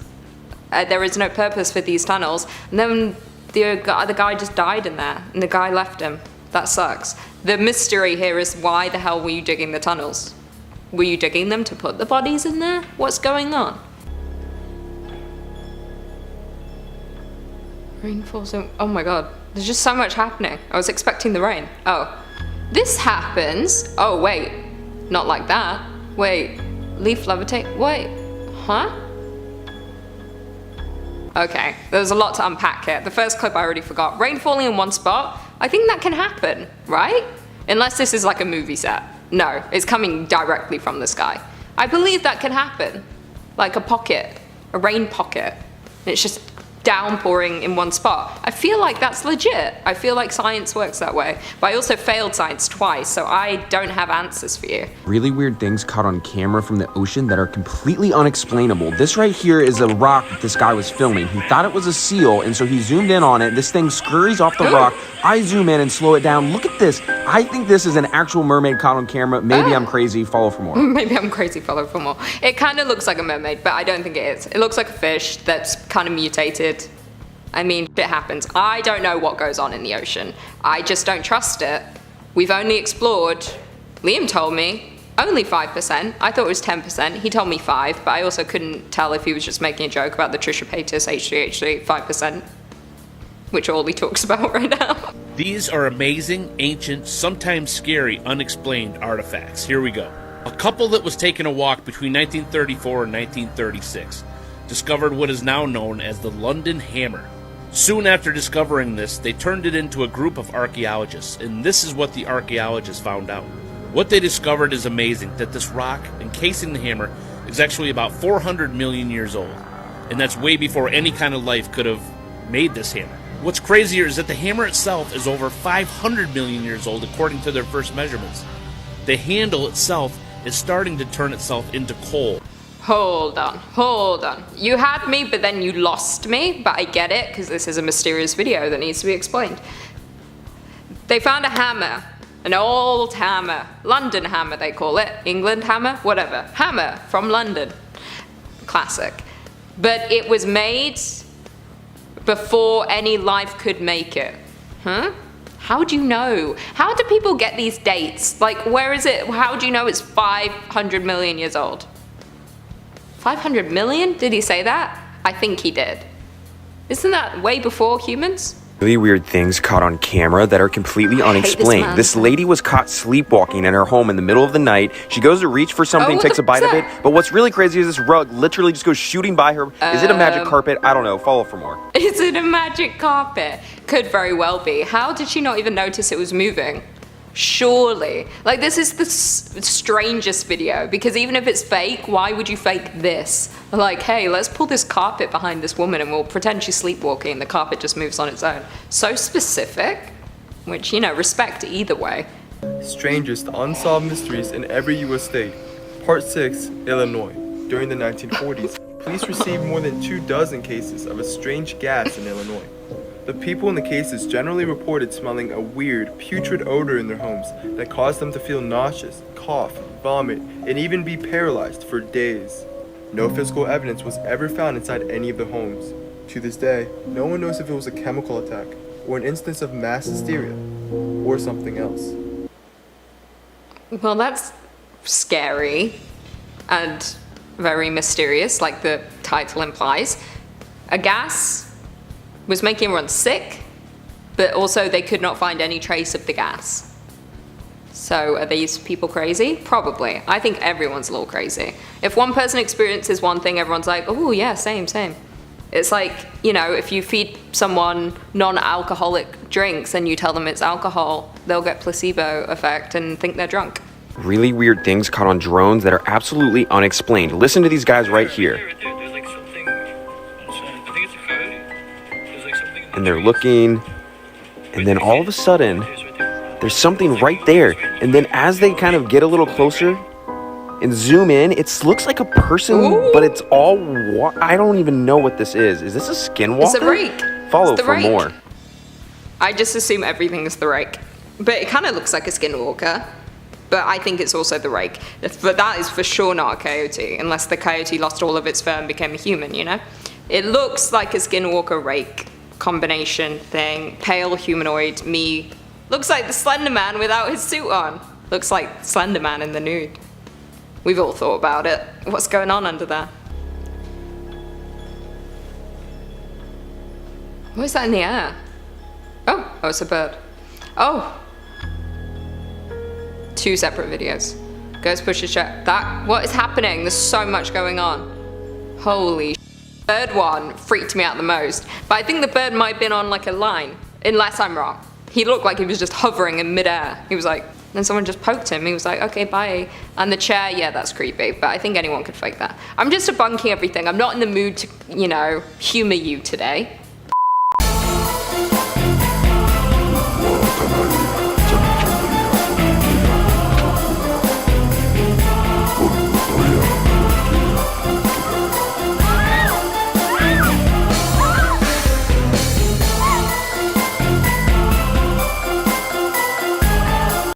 There is no purpose for these tunnels. And then the guy just died in there, and the guy left him. That sucks. The mystery here is, why the hell were you digging the tunnels? Were you digging them to put the bodies in there? What's going on? Rain falls in. Oh my god, there's just so much happening. I was expecting the rain. Oh, this happens. Oh wait, not like that. Wait, leaf levitate. Wait, huh? Okay, there's a lot to unpack here. The first clip I already forgot. Rain falling in one spot. I think that can happen, right? Unless this is like a movie set. No, it's coming directly from the sky. I believe that can happen. Like a pocket, a rain pocket. It's just downpouring in one spot. I feel like that's legit. I feel like science works that way. But I also failed science twice, so I don't have answers for you. Really weird things caught on camera from the ocean that are completely unexplainable. This right here is a rock that this guy was filming. He thought it was a seal, and so he zoomed in on it. This thing scurries off the rock. I zoom in and slow it down. Look at this. I think this is an actual mermaid caught on camera. Maybe I'm crazy. Follow for more. Maybe I'm crazy. Follow for more. It kind of looks like a mermaid, but I don't think it is. It looks like a fish that's kind of mutated. I mean, it happens. I don't know what goes on in the ocean. I just don't trust it. We've only explored, Liam told me, only 5%. I thought it was 10%. He told me 5%, but I also couldn't tell if he was just making a joke about the Trisha Paytas H3H3 5%. which all he talks about right now. These are amazing, ancient, sometimes scary, unexplained artifacts. Here we go. A couple that was taking a walk between 1934 and 1936 discovered what is now known as the London Hammer. Soon after discovering this, they turned it into a group of archaeologists, and this is what the archaeologists found out. What they discovered is amazing, that this rock encasing the hammer is actually about 400 million years old, and that's way before any kind of life could have made this hammer. What's crazier is that the hammer itself is over 500 million years old according to their first measurements. The handle itself is starting to turn itself into coal. Hold on. You had me, but then you lost me, but I get it, because this is a mysterious video that needs to be explained. They found a hammer, an old hammer, London hammer they call it, England hammer, whatever, hammer from London, classic. But it was made before any life could make it. Huh? How do you know? How do people get these dates? Like, where is it? How do you know it's 500 million years old? 500 million? Did he say that? I think he did. Isn't that way before humans? Really weird things caught on camera that are completely unexplained. This lady was caught sleepwalking in her home in the middle of the night. She goes to reach for something, takes a bite of it, but what's really crazy is this rug literally just goes shooting by her. Is it a magic carpet? I don't know. Follow for more. Is it a magic carpet? Could very well be. How did she not even notice it was moving? Surely. Like, this is the strangest video, because even if it's fake, why would you fake this? Like, hey, let's pull this carpet behind this woman and we'll pretend she's sleepwalking and the carpet just moves on its own. So specific, which, you know, respect either way. Strangest unsolved mysteries in every U.S. state. Part 6, Illinois. During the 1940s, police received more than 24 cases of a strange gas in Illinois. The people in the cases generally reported smelling a weird, putrid odor in their homes that caused them to feel nauseous, cough, vomit, and even be paralyzed for days. No physical evidence was ever found inside any of the homes. To this day, no one knows if it was a chemical attack, or an instance of mass hysteria, or something else. Well, that's scary and very mysterious, like the title implies. A gas was making everyone sick, but also they could not find any trace of the gas. So are these people crazy? Probably. I think everyone's a little crazy. If one person experiences one thing, everyone's like, oh yeah, same. It's like, you know, if you feed someone non-alcoholic drinks and you tell them it's alcohol, they'll get placebo effect and think they're drunk. Really weird things caught on drones that are absolutely unexplained. Listen to these guys right here. And they're looking, and then all of a sudden, there's something right there. And then as they kind of get a little closer and zoom in, it looks like a person, but it's all, I don't even know what this is. Is this a skinwalker? It's a rake. Follow for more. I just assume everything is the rake. But it kind of looks like a skinwalker. But I think it's also the rake. But that is for sure not a coyote, unless the coyote lost all of its fur and became a human, you know? It looks like a skinwalker rake combination thing. Pale humanoid me. Looks like the Slender Man without his suit on. Looks like Slender Man in the nude. We've all thought about it. What's going on under there? What is that in the air? Oh, it's a bird. Oh. 2 separate videos. Goes push a check. What is happening? There's so much going on. Holy bird one freaked me out the most. But I think the bird might have been on like a line, unless I'm wrong. He looked like he was just hovering in midair. He was like, then someone just poked him. He was like, okay, bye. And the chair, yeah, that's creepy. But I think anyone could fake that. I'm just debunking everything. I'm not in the mood to, you know, humor you today.